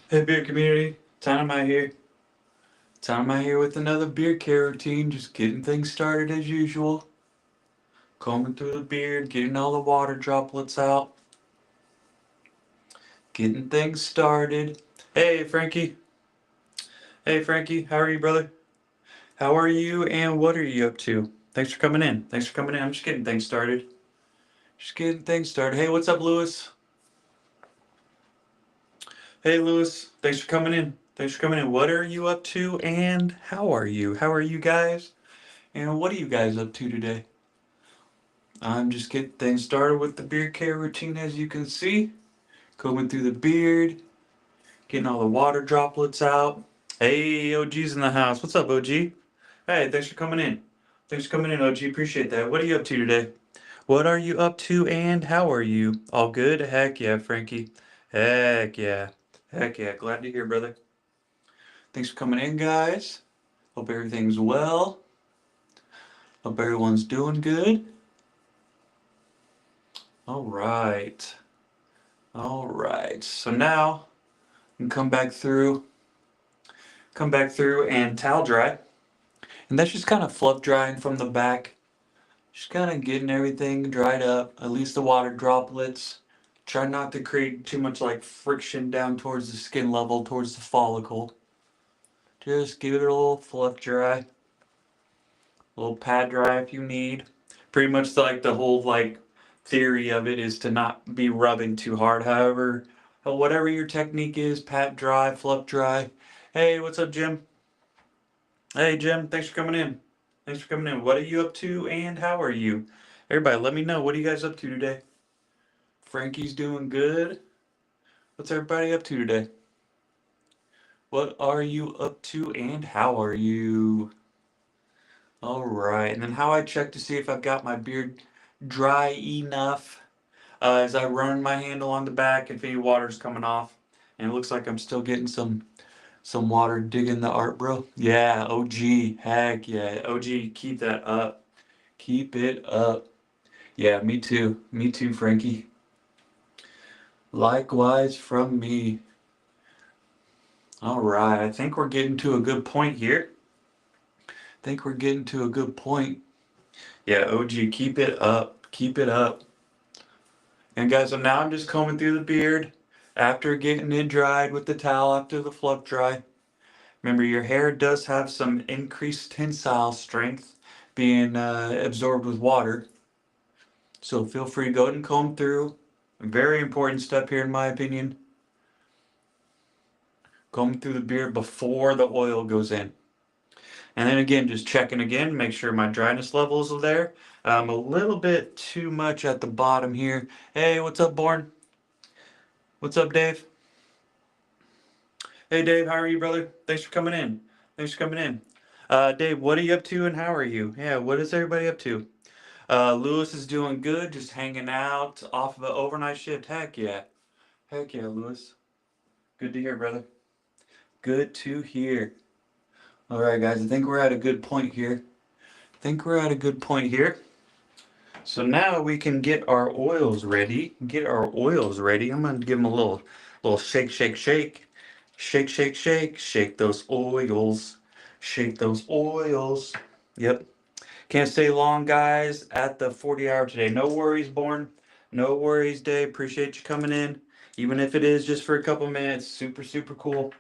Hey beer community, Tanama here. Tanama here with another beer care routine, just getting things started as usual. Combing through the beard, getting all the water droplets out, getting things started. Hey Frankie, hey Frankie, how are you brother? How are you and what are you up to? Thanks for coming in. Thanks for coming in. I'm just getting things started. Just getting things started. Hey, what's up Lewis? Hey Lewis, thanks for coming in. Thanks for coming in. What are you up to and how are you? How are you guys? And what are you guys up to today? I'm just getting things started with the beard care routine as you can see. Combing through the beard, getting all the water droplets out. Hey, OG's in the house. What's up, OG? Hey, thanks for coming in. Thanks for coming in, OG. Appreciate that. What are you up to today? What are you up to and how are you? All good? Heck yeah, Frankie. Heck yeah. Heck yeah. Glad to hear, brother. Thanks for coming in, guys. Hope everything's well. Hope everyone's doing good. All right. All right. So now and come back through and towel dry. And that's just kind of fluff drying from the back. Just kind of getting everything dried up, at least the water droplets. Try not to create too much like friction down towards the skin level, towards the follicle. Just give it a little fluff dry, a little pad dry if you need. Pretty much like the whole like theory of it is to not be rubbing too hard. However, whatever your technique is, pat dry, fluff dry. Hey, what's up, Jim? Hey Jim, thanks for coming in. Thanks for coming in. What are you up to and how are you? Everybody, let me know. What are you guys up to today? Frankie's doing good. What's everybody up to today? What are you up to and how are you? All right. And then how I check to see if I've got my beard dry enough as I run my hand along the back if any water's coming off. And it looks like I'm still getting some water digging the art, bro. Yeah, OG. Heck yeah. OG, keep that up. Keep it up. Yeah, me too. Me too, Frankie. Likewise from me. All right, I think we're getting to a good point here. I think we're getting to a good point. Yeah, OG, keep it up. Keep it up. And guys, so now I'm just combing through the beard after getting it dried with the towel after the fluff dry. Remember, your hair does have some increased tensile strength being absorbed with water. So feel free to go ahead and comb through. A very important step here, in my opinion. Comb through the beard before the oil goes in. And then again, just checking again, make sure my dryness levels are there. A little bit too much at the bottom here. Hey, what's up, Born? What's up, Dave? Hey, Dave, how are you, brother? Thanks for coming in. Thanks for coming in. Dave, what are you up to and how are you? Yeah, what is everybody up to? Lewis is doing good, just hanging out off of an overnight shift. Heck yeah. Heck yeah, Lewis. Good to hear, brother. Good to hear. All right, guys, I think we're at a good point here. So now we can get our oils ready. Get our oils ready. I'm gonna give them a little shake, shake, shake, shake, shake, shake, shake those oils, shake those oils. Yep. Can't stay long, guys. At the 40 hour today. No worries, Born. No worries, Dave. Appreciate you coming in, even if it is just for a couple minutes. Super, super cool.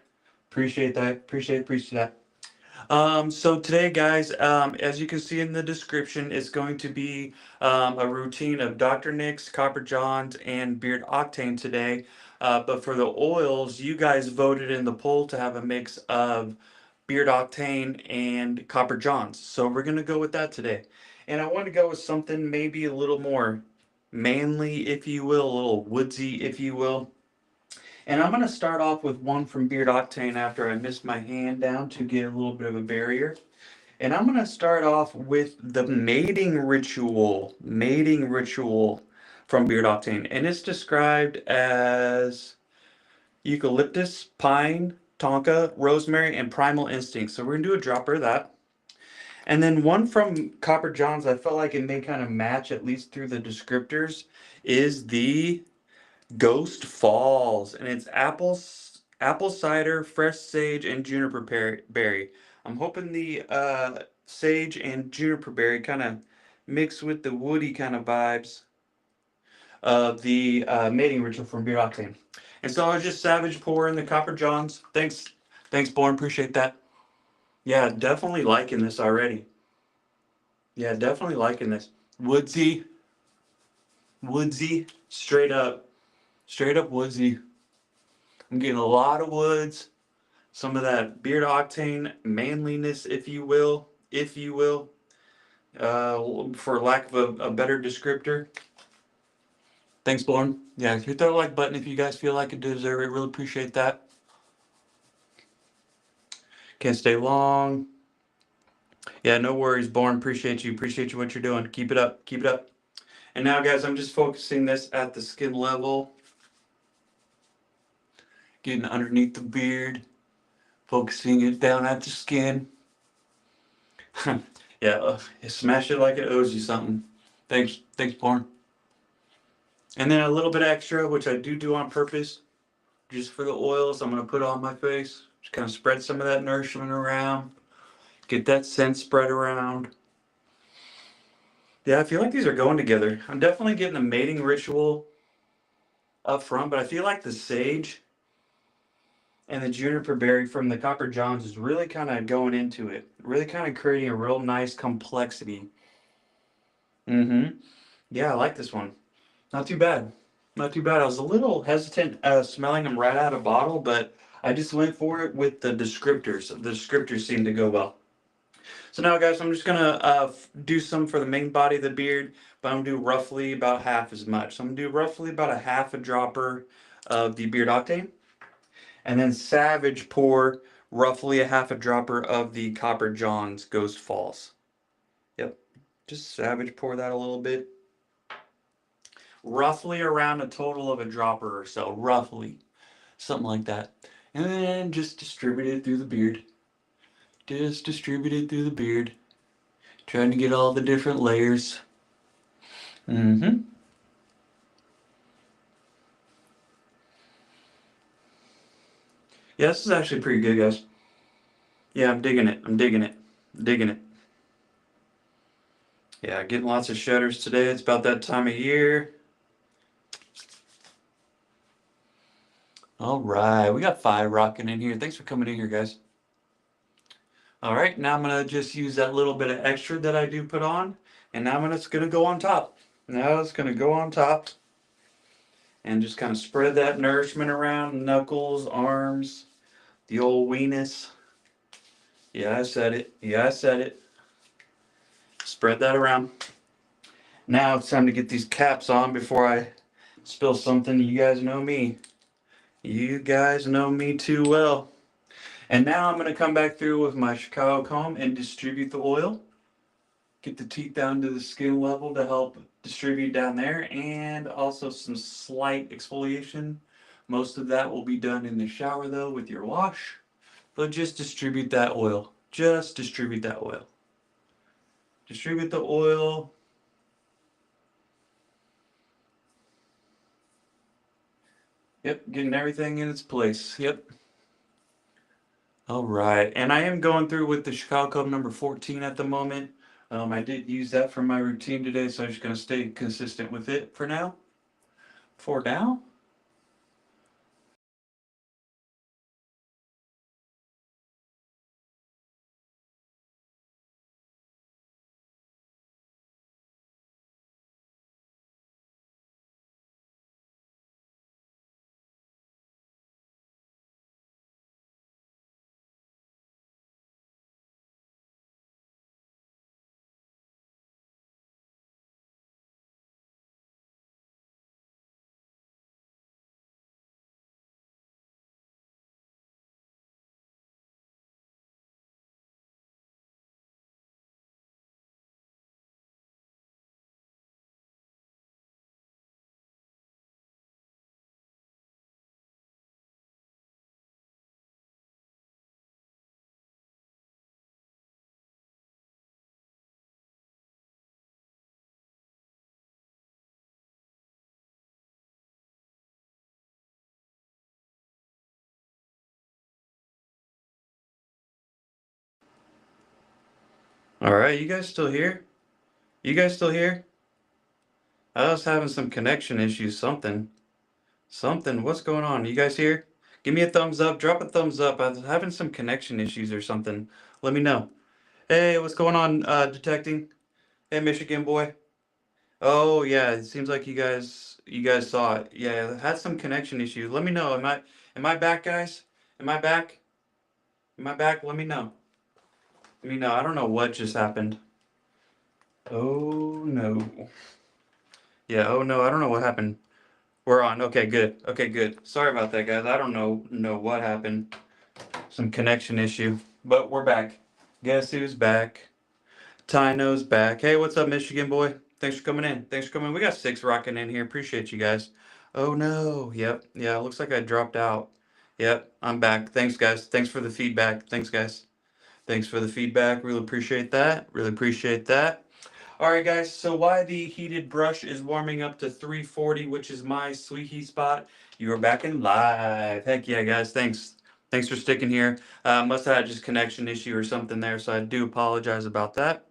Appreciate that. Appreciate that. So today, guys, as you can see in the description, it's going to be a routine of Dr. Nick's, Copper John's, and Beard Octane today. But for the oils, you guys voted in the poll to have a mix of Beard Octane and Copper John's. So we're going to go with that today. And I want to go with something maybe a little more manly, if you will, a little woodsy, if you will. And I'm going to start off with one from Beard Octane after I missed my hand down to get a little bit of a barrier. And I'm going to start off with the mating ritual from Beard Octane. And it's described as eucalyptus, pine, tonka, rosemary, and primal instinct. So we're going to do a dropper of that. And then one from Copper Johns, I felt like it may kind of match, at least through the descriptors, is the Ghost Falls, and it's apple cider, fresh sage, and juniper berry. I'm hoping the sage and juniper berry kind of mix with the woody kind of vibes of the mating ritual from Beer Octane. And so I was just savage pouring the Copper Johns. Thanks, Born. Appreciate that. Yeah, definitely liking this already. Yeah, definitely liking this. Woodsy, woodsy, straight up woodsy. I'm getting a lot of woods, some of that beard octane manliness, if you will, for lack of a better descriptor. Thanks, Born. Yeah, hit that like button if you guys feel like it deserve it. Really appreciate that. Can't stay long. Yeah, no worries, Born. Appreciate you. Appreciate you what you're doing. Keep it up. Keep it up. And now, guys, I'm just focusing this at the skin level, getting underneath the beard, focusing it down at the skin. Yeah, smash it like it owes you something. Thanks, Born. And then a little bit extra, which I do on purpose, just for the oils. I'm gonna put on my face. Just kind of spread some of that nourishment around. Get that scent spread around. Yeah, I feel like these are going together. I'm definitely getting a mating ritual up front, but I feel like the sage and the juniper berry from the Copper Johns is really kind of going into it. Really kind of creating a real nice complexity. Mm-hmm. Yeah, I like this one. Not too bad. Not too bad. I was a little hesitant smelling them right out of bottle, but I just went for it with the descriptors. The descriptors seem to go well. So now, guys, I'm just gonna do some for the main body of the beard, but I'm gonna do roughly about half as much. So I'm gonna do roughly about a half a dropper of the Beard Octane, and then Savage pour roughly a half a dropper of the Copper John's Ghost Falls. Yep, just Savage pour that a little bit. Roughly around a total of a dropper or so, roughly. Something like that. And then just distribute it through the beard. Just distribute it through the beard. Trying to get all the different layers. Mm-hmm. Yeah, this is actually pretty good, guys. Yeah, I'm digging it. I'm digging it. Digging it. Yeah, getting lots of shudders today. It's about that time of year. All right, we got 5 rocking in here. Thanks for coming in here, guys. All right, now I'm gonna just use that little bit of extra that I do put on, and now it's gonna go on top. Now it's gonna go on top, and just kind of spread that nourishment around knuckles, arms, the old weenus. Yeah, I said it. Yeah, I said it. Spread that around. Now it's time to get these caps on before I spill something. You guys know me. You guys know me too well. And now I'm going to come back through with my Chicago comb and distribute the oil. Get the teeth down to the skin level to help distribute down there, and also some slight exfoliation. Most of that will be done in the shower though with your wash. But just distribute that oil. Just distribute that oil. Distribute the oil. Yep, getting everything in its place. Yep. All right, and I am going through with the Chicago Cub number 14 at the moment. I did use that for my routine today, so I'm just going to stay consistent with it for now. For now. All right, you guys still here? You guys still here? I was having some connection issues. Something. What's going on? You guys here? Give me a thumbs up. Drop a thumbs up. I was having some connection issues or something. Let me know. Hey, what's going on, detecting? Hey, Michigan boy. Oh yeah, it seems like you guys saw it. Yeah, I had some connection issues. Let me know. Am I back, guys? Am I back? Am I back? Let me know. Let me know. I don't know what just happened. Oh no. Yeah, oh no, I don't know what happened. We're on. Okay, good. Okay, good. Sorry about that, guys. I don't know what happened. Some connection issue. But we're back. Guess who's back? Tino's back. Hey, what's up, Michigan boy? Thanks for coming in. Thanks for coming. We got six rocking in here. Appreciate you guys. Oh no. Yep. Yeah, looks like I dropped out. Yep, I'm back. Thanks, guys. Thanks for the feedback. Thanks, guys. Thanks for the feedback. Really appreciate that. Really appreciate that. All right, guys. So why the heated brush is warming up to 340, which is my sweet heat spot. You are back in live. Heck yeah, guys. Thanks. Thanks for sticking here. Must have had just connection issue or something there, so I do apologize about that.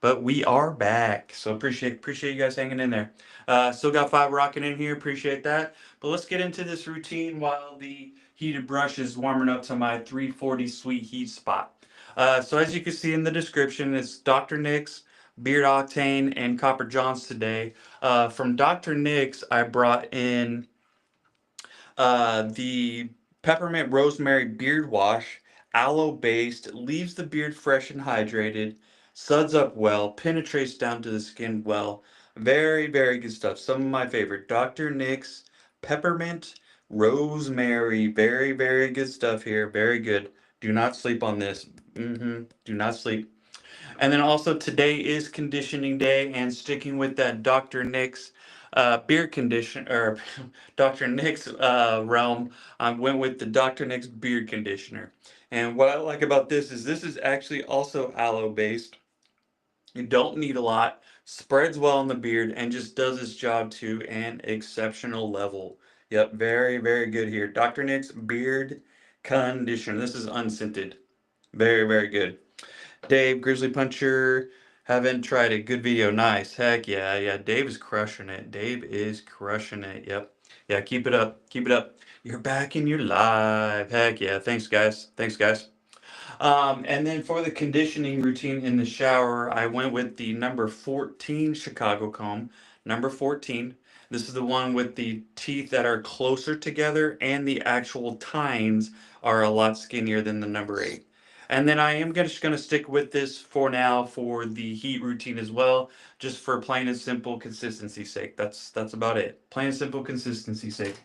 But we are back, so appreciate you guys hanging in there. Still got five rocking in here. Appreciate that. But let's get into this routine while the heated brush is warming up to my 340 sweet heat spot. So as you can see in the description, it's Dr. Nick's Beard Octane and Copper Johns today. From Dr. Nick's, I brought in the peppermint rosemary beard wash, aloe based, leaves the beard fresh and hydrated, suds up well, penetrates down to the skin well. Very, very good stuff. Some of my favorite. Dr. Nick's peppermint rosemary. Very, very good stuff here. Very good. Do not sleep on this. Do not sleep. And then also today is conditioning day, and sticking with that Dr. Nick's beard condition or Dr. Nick's realm, I went with the Dr. Nick's beard conditioner. And what I like about this is actually also aloe based. You don't need a lot, spreads well on the beard, and just does its job to an exceptional level. Yep, very, very good here. Dr. Nick's beard conditioner. This is unscented. Very, very good. Dave, Grizzly Puncher, haven't tried it. Good video. Nice. Heck yeah. Yeah. Dave is crushing it. Dave is crushing it. Yep. Yeah. Keep it up. Keep it up. You're back and you're live. Heck yeah. Thanks, guys. Thanks, guys. And then for the conditioning routine in the shower, I went with the number 14 Chicago comb. Number 14. This is the one with the teeth that are closer together, and the actual tines are a lot skinnier than the number 8. And then I am just going to stick with this for now for the heat routine as well, just for plain and simple consistency sake. That's about it. Plain and simple consistency sake.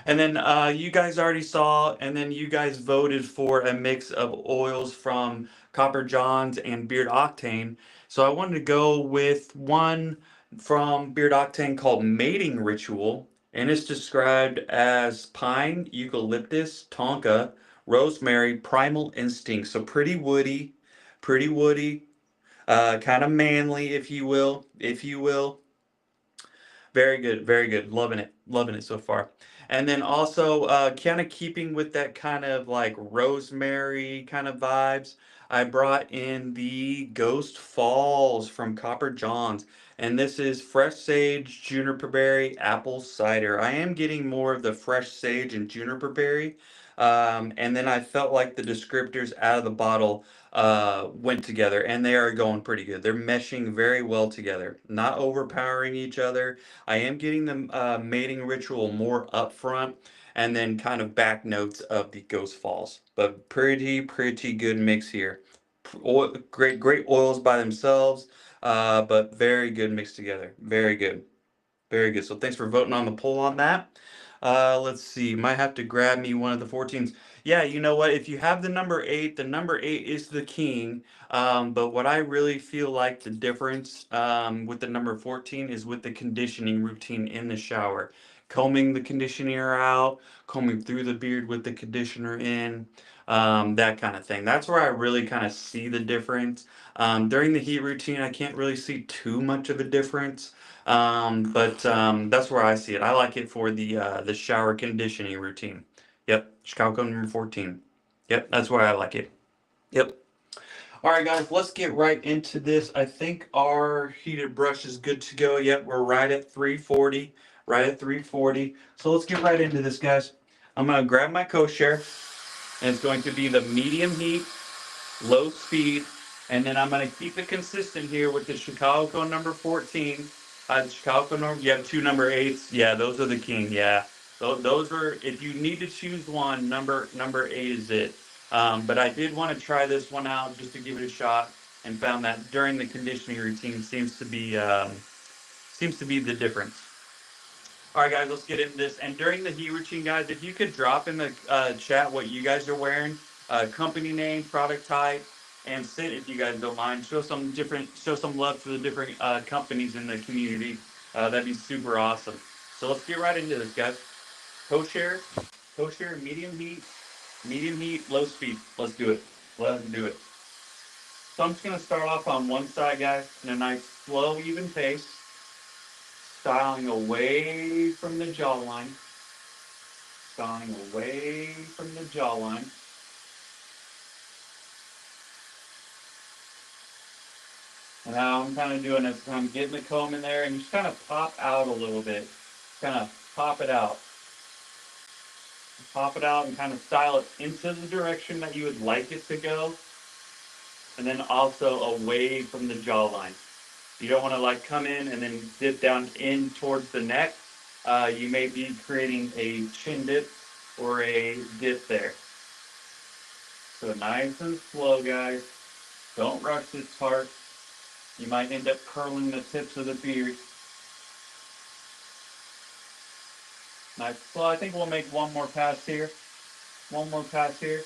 And then you guys already saw, and then you guys voted for a mix of oils from Copper Johns and Beard Octane. So I wanted to go with one from Beard Octane called Mating Ritual, and it's described as pine, eucalyptus, tonka, rosemary, primal instinct. So pretty woody, kind of manly, if you will, if you will. Very good, very good. Loving it so far. And then also, kind of keeping with that kind of like rosemary kind of vibes, I brought in the Ghost Falls from Copper Johns. And this is fresh sage, juniper berry, apple cider. I am getting more of the fresh sage and juniper berry. And then I felt like the descriptors out of the bottle went together, and they are going pretty good. They're meshing very well together, not overpowering each other. I am getting the mating ritual more upfront, and then kind of back notes of the Ghost Falls. But pretty good mix here. Oil, great oils by themselves, but very good mixed together. Very good. Very good. So thanks for voting on the poll on that. Let's see. Might have to grab me one of the 14s. Yeah, you know what? If you have the number eight is the king. But what I really feel like the difference with the number 14 is with the conditioning routine in the shower. Combing the conditioner out, combing through the beard with the conditioner in, that kind of thing. That's where I really kind of see the difference. During the heat routine, I can't really see too much of a difference. But that's where I see it. I like it for the shower conditioning routine. Yep, Chicago number 14. Yep, that's where I like it. Yep. All right, guys, let's get right into this. I think our heated brush is good to go. Yep, we're right at 340, right at 340. So let's get right into this, guys. I'm gonna grab my co-share, and it's going to be the medium heat, low speed, and then I'm gonna keep it consistent here with the Chicago number 14. The Chicago number, you have two number 8s. Yeah, those are the king. Yeah, those are. If you need to choose one, number 8 is it. But I did want to try this one out just to give it a shot, and found that during the conditioning routine seems to be the difference. All right, guys, let's get into this. And during the heat routine, guys, if you could drop in the chat what you guys are wearing, company name, product type, and sit if you guys don't mind. Show some love to the different companies in the community. That'd be super awesome. So let's get right into this, guys. Co-share, co-share, medium heat, low speed. Let's do it. Let's do it. So I'm just gonna start off on one side, guys, in a nice, slow, even pace, styling away from the jawline. Styling away from the jawline. And now I'm kind of doing this. I'm getting the comb in there and just kind of pop out a little bit. Kind of pop it out. Pop it out and kind of style it into the direction that you would like it to go. And then also away from the jawline. You don't want to like come in and then dip down in towards the neck. You may be creating a chin dip or a dip there. So nice and slow, guys. Don't rush this part. You might end up curling the tips of the beard. Nice. So I think we'll make one more pass here. One more pass here.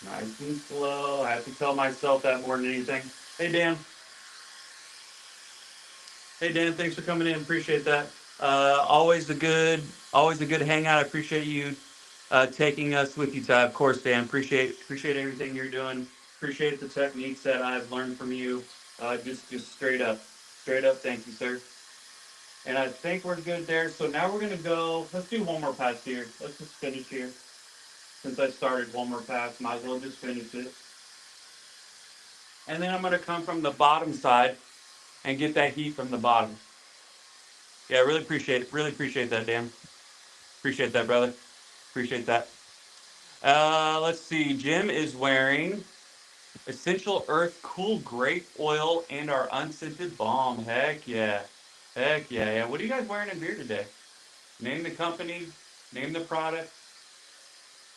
Nice and slow. I have to tell myself that more than anything. Hey, Dan. Hey, Dan. Thanks for coming in. Appreciate that. Always a good hangout. I appreciate you taking us with you, Ty. Of course, Dan. Appreciate everything you're doing. Appreciate the techniques that I've learned from you. Just straight up. Straight up. Thank you, sir. And I think we're good there. So now we're going to go, let's do one more pass here. Let's just finish here. Since I started one more pass, might as well just finish it. And then I'm going to come from the bottom side and get that heat from the bottom. Yeah, really appreciate that, Dan. Appreciate that, brother. Appreciate that. Let's see. Jim is wearing Essential Earth Cool Grape Oil and our unscented balm. Heck yeah. Heck yeah. Yeah. What are you guys wearing in beer today? Name the company, name the product.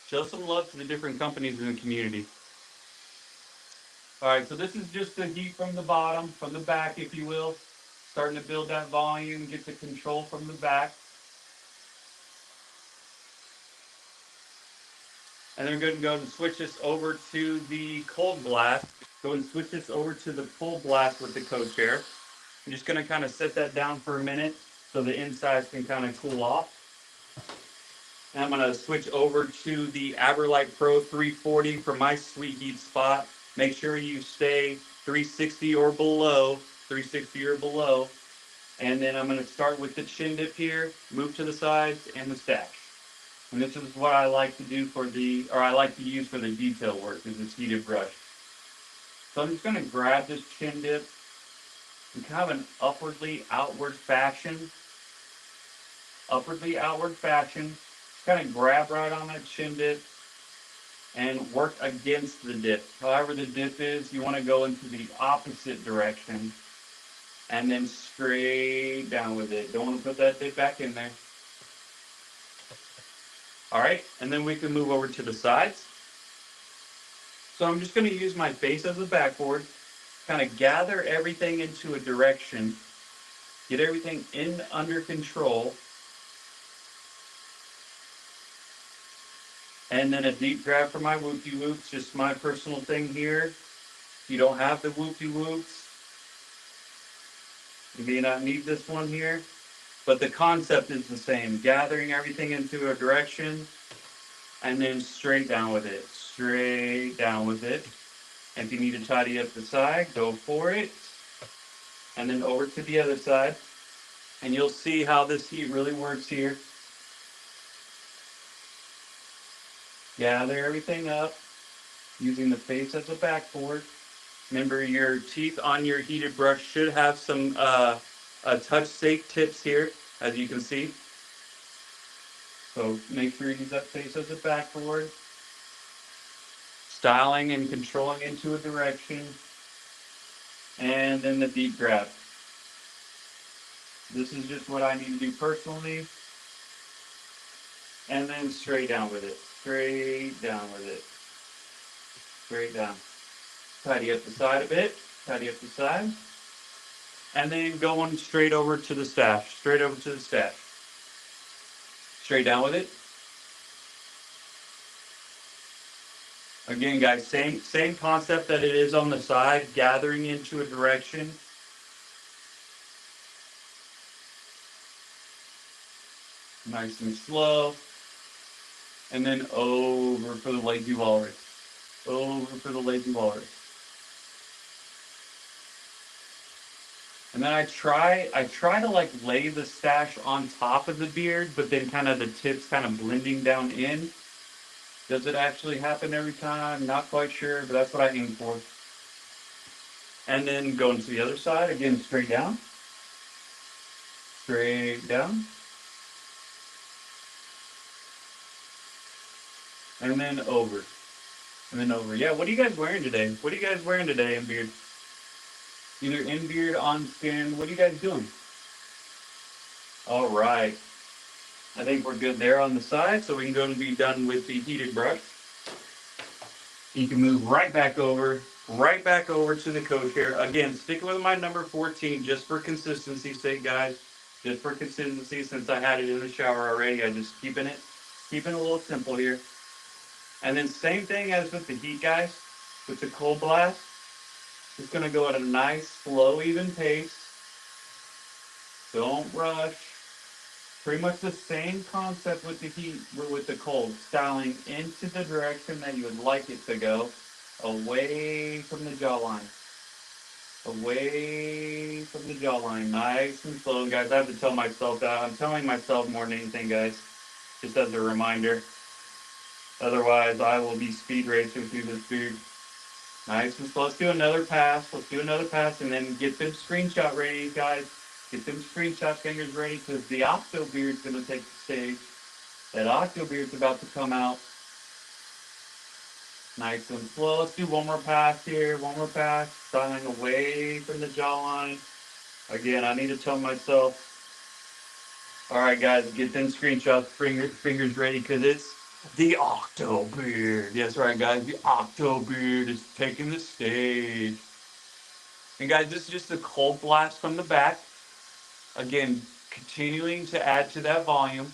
Show some love to the different companies in the community. All right, so this is just the heat from the bottom, from the back, if you will. Starting to build that volume, get the control from the back. And then we're going to go and switch this over to the cold blast. Go and switch this over to the full blast with the co-chair. I'm just going to kind of set that down for a minute so the insides can kind of cool off. And I'm going to switch over to the Aberlite Pro 340 for my sweet heat spot. Make sure you stay 360 or below. 360 or below. And then I'm going to start with the chin dip here, move to the sides, and the stash. And this is what I like to do I like to use for the detail work, is this heated brush. So I'm just going to grab this chin dip in kind of an upwardly outward fashion. Kind of grab right on that chin dip and work against the dip. However the dip is, you want to go into the opposite direction and then straight down with it. Don't want to put that dip back in there. All right, and then we can move over to the sides. So I'm just going to use my face as a backboard, kind of gather everything into a direction, get everything in under control, and then a deep grab for my whoopty-whoops, just my personal thing here. If you don't have the whoopty-whoops, you may not need this one here, but the concept is the same. Gathering everything into a direction, and then straight down with it. Straight down with it. And if you need to tidy up the side, go for it. And then over to the other side. And you'll see how this heat really works here. Gather everything up. using the face as a backboard. Remember, your teeth on your heated brush should have some touch safe tips here, as you can see. So make sure you use that face as a backboard. Styling and controlling into a direction. And then the deep grab. This is just what I need to do personally. And then straight down with it. Straight down with it. Straight down. Tidy up the side a bit. Tidy up the side. And then going straight over to the stash. Straight over to the stash. Straight down with it. Again, guys, same concept that it is on the side, gathering into a direction. Nice and slow. And then over for the lazy walrus. Over for the lazy walrus. And then I try to like lay the stash on top of the beard, but then kind of the tips kind of blending down in. Does it actually happen every time? Not quite sure, but that's what I aim for. And then going to the other side, again, straight down. Straight down. And then over. And then over. Yeah, what are you guys wearing today? What are you guys wearing today in beard? Either in beard, on skin. What are you guys doing? All right. I think we're good there on the side, so we can go and be done with the heated brush. You can move right back over to the coat here. Again, sticking with my number 14 just for consistency's sake, guys. Just for consistency, since I had it in the shower already, I'm just keeping it a little simple here. And then same thing as with the heat, guys. With the cold blast, just gonna go at a nice, slow, even pace. Don't rush. Pretty much the same concept with the heat, with the cold. Styling into the direction that you would like it to go. Away from the jawline. Away from the jawline. Nice and slow, guys. I have to tell myself that. I'm telling myself more than anything, guys. Just as a reminder. Otherwise, I will be speed racing through this beard. Nice and slow. Let's do another pass. Let's do another pass and then get them screenshot ready, guys. Get them screenshot fingers ready because the Octo beard's going to take the stage. That Octo beard's about to come out. Nice and slow. Let's do one more pass here. One more pass. Styling away from the jawline. Again, I need to tell myself, all right, guys, get them screenshots, fingers ready because it's the Octo beard. That's right, guys. The Octo beard is taking the stage. And guys, this is just a cold blast from the back. Again, continuing to add to that volume.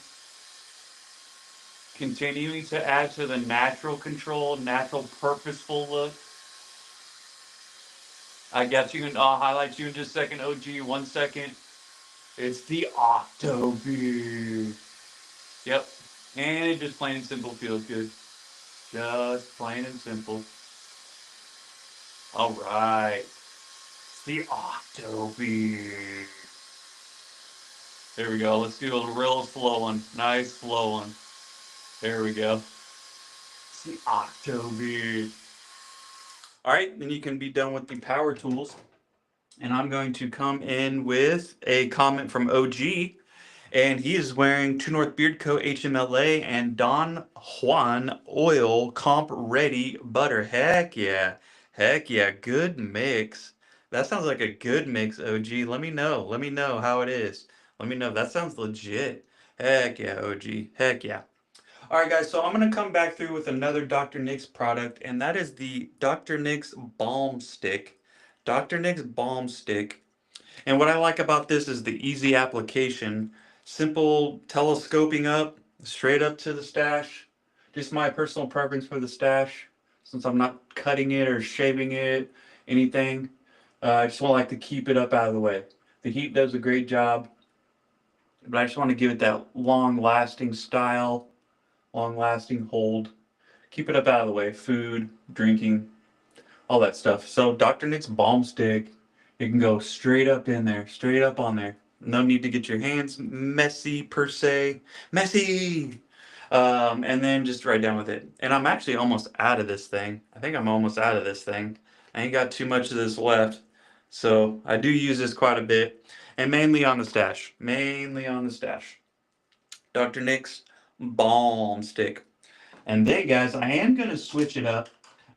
Continuing to add to the natural control, natural purposeful look. I got you, and I'll highlight you in just a second, OG. 1 second. It's the Octo beard. Yep. And it just plain and simple feels good. Just plain and simple. All right. The Octo beard. There we go. Let's do a real slow one. Nice slow one. There we go. It's the Octo beard. All right, then you can be done with the power tools. And I'm going to come in with a comment from OG. And he is wearing True North Beard Co. HMLA and Don Juan Oil Comp Ready Butter. Heck yeah. Heck yeah. Good mix. That sounds like a good mix, OG. Let me know. Let me know how it is. Let me know. That sounds legit. Heck yeah, OG. Heck yeah. All right, guys. So I'm going to come back through with another Dr. Nick's product, and that is the Dr. Nick's Balm Stick. Dr. Nick's Balm Stick. And what I like about this is the easy application. Simple telescoping up, straight up to the stash. Just my personal preference for the stash, since I'm not cutting it or shaving it, anything. I just want to like to keep it up out of the way. The heat does a great job, but I just want to give it that long-lasting style, long-lasting hold. Keep it up out of the way. Food, drinking, all that stuff. So Dr. Nick's Balm Stick, it can go straight up in there, straight up on there. No need to get your hands messy per se. Messy! And then just right down with it. And I'm actually almost out of this thing. I think I'm almost out of this thing. I ain't got too much of this left. So I do use this quite a bit. And mainly on the stash. Mainly on the stash. Dr. Nick's Balm Stick. And then, guys, I am going to switch it up.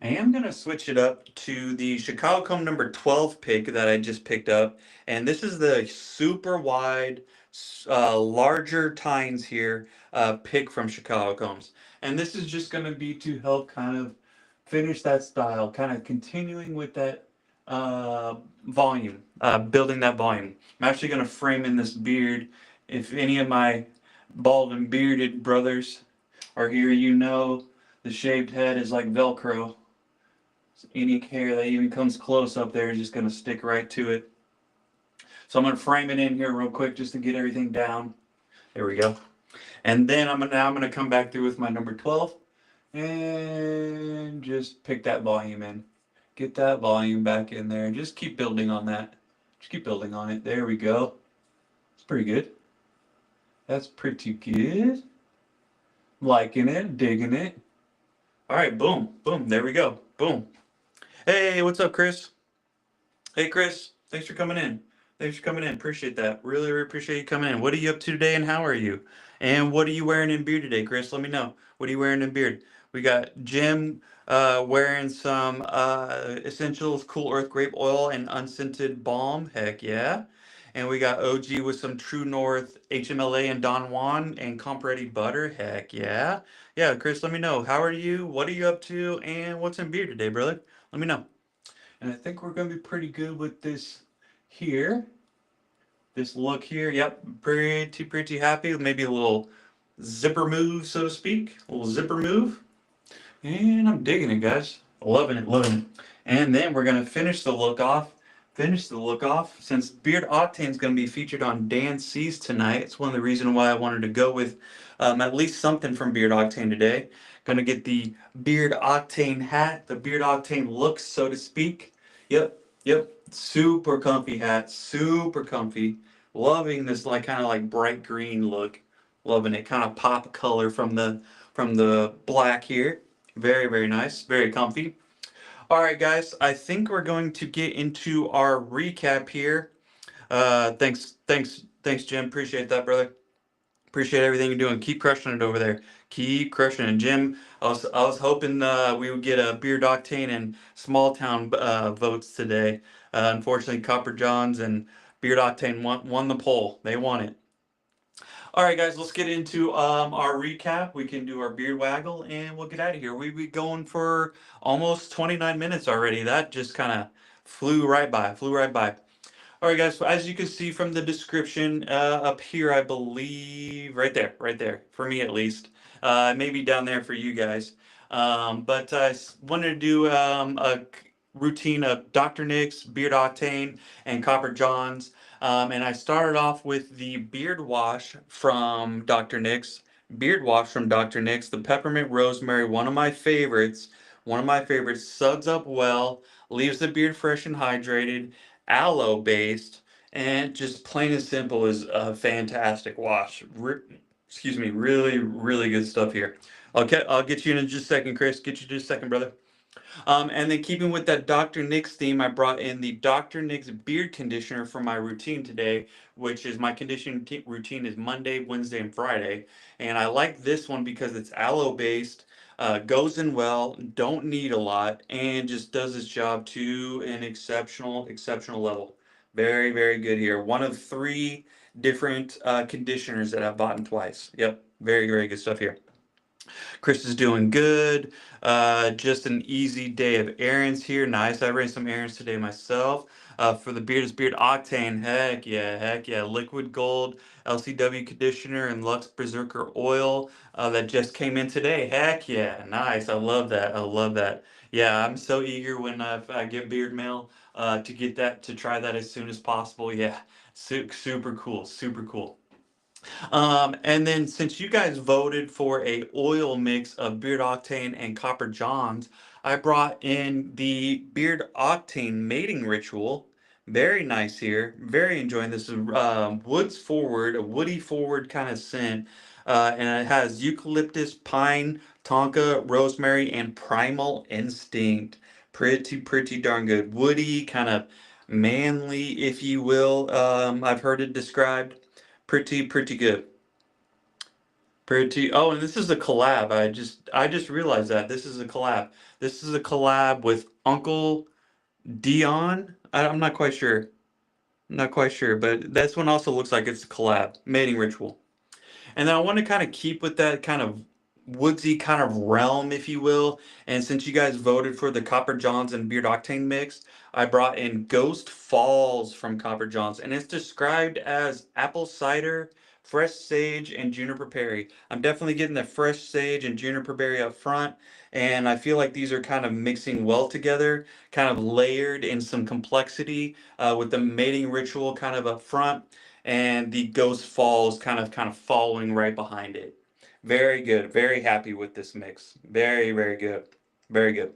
I am going to switch it up to the Chicago Comb number 12 pick that I just picked up. And this is the super wide, larger tines here pick from Chicago Combs. And this is just going to be to help kind of finish that style, kind of continuing with that volume, building that volume. I'm actually going to frame in this beard. If any of my bald and bearded brothers are here, you know the shaved head is like Velcro. Any hair that even comes close up there is just going to stick right to it. So I'm going to frame it in here real quick just to get everything down. There we go. And then I'm going to come back through with my number 12 and just pick that volume in. Get that volume back in there and just keep building on that. Just keep building on it. There we go. It's pretty good. That's pretty good. Liking it, digging it. All right, boom, boom. There we go. Boom. Hey, what's up, Chris? Hey, Chris. Thanks for coming in. Thanks for coming in. Appreciate that. Really, really appreciate you coming in. What are you up to today and how are you? And what are you wearing in beard today, Chris? Let me know. What are you wearing in beard? We got Jim wearing some Essentials Cool Earth Grape Oil and Unscented Balm. Heck yeah. And we got OG with some True North HMLA and Don Juan and Comp Ready Butter. Heck yeah. Yeah, Chris, let me know. How are you? What are you up to? And what's in beard today, brother? Let me know. And I think we're going to be pretty good with this here. This look here. Yep, pretty happy. Maybe a little zipper move, so to speak. A little zipper move. And I'm digging it, guys. Loving it, loving it. And then we're going to finish the look off. Since Beard Octane is going to be featured on Dan C's tonight. It's one of the reasons why I wanted to go with at least something from Beard Octane today. Going to get the Beard Octane hat, the Beard Octane look, so to speak. Yep. Super comfy hat, super comfy. Loving this like kind of like bright green look. Loving it. Kind of pop color from the black here. Very, very nice. Very comfy. All right, guys. I think we're going to get into our recap here. Thanks, Jim. Appreciate that, brother. Appreciate everything you're doing. Keep crushing it over there. Keep crushing it, Jim. I was hoping we would get a Beard Octane and Small Town votes today. Unfortunately, Copper Johns and Beard Octane won the poll. They won it. All right, guys, let's get into our recap. We can do our beard waggle and we'll get out of here. We've been going for almost 29 minutes already. That just kind of flew right by. All right, guys, so as you can see from the description up here, I believe, right there, for me at least. Maybe down there for you guys. But I wanted to do a routine of Dr. Nick's, Beard Octane, and Copper John's. And I started off with the beard wash from Dr. Nick's. The peppermint rosemary, one of my favorites. Suds up well, leaves the beard fresh and hydrated, aloe based, and just plain and simple is a fantastic wash. Excuse me, really, really good stuff here. I'll get you in just a second, Chris. Get you just a second, brother. And then keeping with that Dr. Nick's theme, I brought in the Dr. Nick's beard conditioner for my routine today, which is my conditioning routine is Monday, Wednesday, and Friday. And I like this one because it's aloe based, goes in well, don't need a lot, and just does its job to an exceptional level. Very, very good here. One of three different conditioners that I've bought twice. Yep, very, very good stuff here. Chris is doing good. Just an easy day of errands here. Nice. I ran some errands today myself. For the Beard is Beard Octane. Heck yeah. Liquid Gold LCW conditioner and Lux Berserker oil that just came in today. Heck yeah. Nice. I love that. Yeah, I'm so eager when I get beard mail to get that, to try that as soon as possible. Yeah, super cool. Super cool. And then since you guys voted for a oil mix of Beard Octane and Copper Johns, I brought in the Beard Octane mating ritual. Very nice here. Very enjoying this. A woody forward kind of scent. And it has eucalyptus, pine, tonka, rosemary, and primal instinct. Pretty darn good. Woody, kind of manly, if you will. I've heard it described. Pretty good. Pretty. Oh, and this is a collab. I just realized that this is a collab. This is a collab with Uncle Dion. I'm not quite sure. Not quite sure, but this one also looks like it's a collab. Mating ritual. And then I want to kind of keep with that kind of woodsy kind of realm, if you will. And since you guys voted for the Copper Johns and Beard Octane mix, I brought in Ghost Falls from Copper Johns. And it's described as apple cider, fresh sage, and juniper berry. I'm definitely getting the fresh sage and juniper berry up front. And I feel like these are kind of mixing well together, kind of layered in some complexity with the mating ritual kind of up front and the Ghost Falls kind of following right behind it. Very good. Very happy with this mix. Very good. Very good.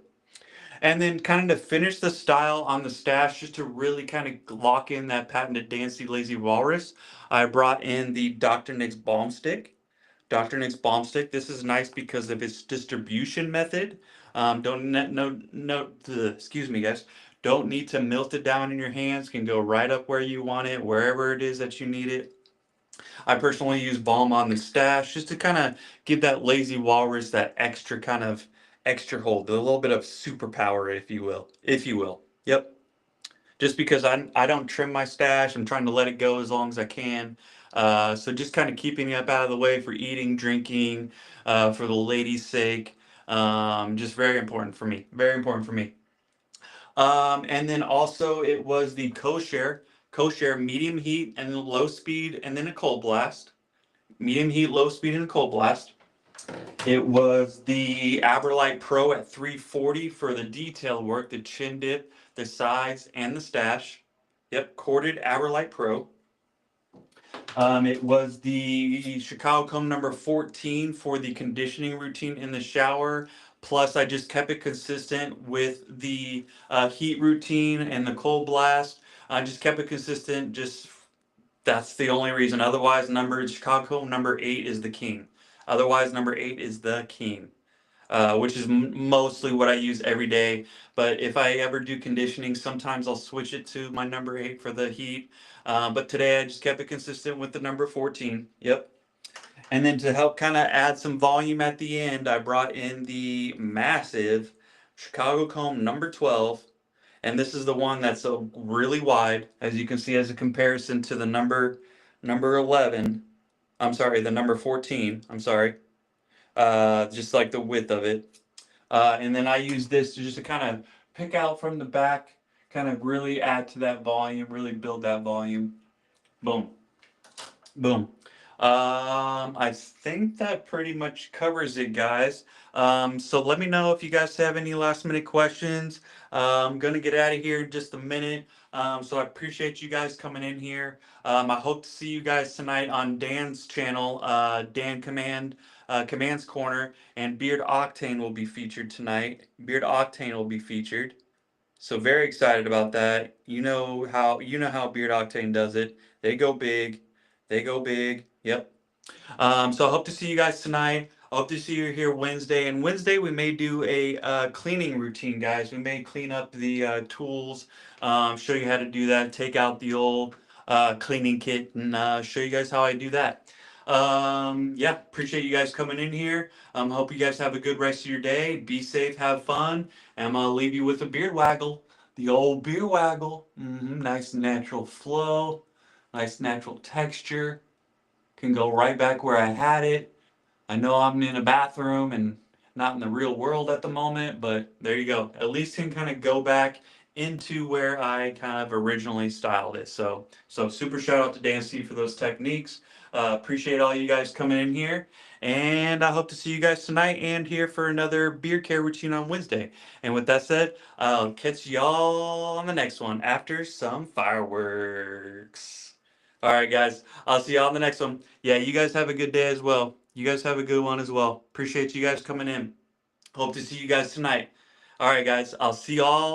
And then kind of to finish the style on the stash, just to really kind of lock in that patented Dancy Lazy Walrus, I brought in the Dr. Nick's Balm Stick. Dr. Nick's Balm Stick. This is nice because of its distribution method. Don't ne- no no excuse me, guys. Don't need to melt it down in your hands. Can go right up where you want it, wherever it is that you need it. I personally use balm on the stash just to kind of give that lazy walrus that extra kind of extra hold, a little bit of superpower, if you will. If you will. Yep. Just because I don't trim my stash, I'm trying to let it go as long as I can. So just kind of keeping it up out of the way for eating, drinking, for the lady's sake. Just very important for me. Very important for me. And then also it was the kosher medium heat and then low speed and then a cold blast. Medium heat, low speed, and a cold blast. It was the Aberlite Pro at 340 for the detail work, the chin dip, the sides, and the stash. Yep, corded Aberlite Pro. It was the Chicago Comb number 14 for the conditioning routine in the shower. Plus, I just kept it consistent with the heat routine and the cold blast. I just kept it consistent. Just that's the only reason. Otherwise, Chicago Comb number 8 is the king. Otherwise, number 8 is the king, which is mostly what I use every day. But if I ever do conditioning, sometimes I'll switch it to my number 8 for the heat. But today I just kept it consistent with the number 14. Yep. And then to help kind of add some volume at the end, I brought in the massive Chicago Comb number 12. And this is the one that's really wide, as you can see, as a comparison to the number 11. I'm sorry, the number 14. I'm sorry. Just like the width of it. And then I use this to just to kind of pick out from the back, kind of really add to that volume, really build that volume. Boom. Boom. I think that pretty much covers it, guys. So let me know if you guys have any last minute questions. I'm gonna get out of here in just a minute. So I appreciate you guys coming in here. I hope to see you guys tonight on Dan's channel, Dan Command's Corner, and Beard Octane will be featured tonight. Beard Octane will be featured. So very excited about that. You know how Beard Octane does it. They go big. They go big. Yep. So I hope to see you guys tonight. I hope to see you here Wednesday. And Wednesday we may do a cleaning routine, guys. We may clean up the tools, show you how to do that, take out the old cleaning kit, and show you guys how I do that. Yeah, appreciate you guys coming in here. Hope you guys have a good rest of your day. Be safe, have fun. And I'm gonna leave you with a beard waggle. The old beard waggle. Nice natural flow, nice natural texture. Can go right back where I had it. I know I'm in a bathroom and not in the real world at the moment, but there you go. At least can kind of go back into where I kind of originally styled it. So super shout out to Dan C for those techniques. Appreciate all you guys coming in here. And I hope to see you guys tonight and here for another beard care routine on Wednesday. And with that said, I'll catch y'all on the next one after some fireworks. All right, guys. I'll see y'all on the next one. Yeah, you guys have a good day as well. You guys have a good one as well. Appreciate you guys coming in. Hope to see you guys tonight. All right, guys. I'll see y'all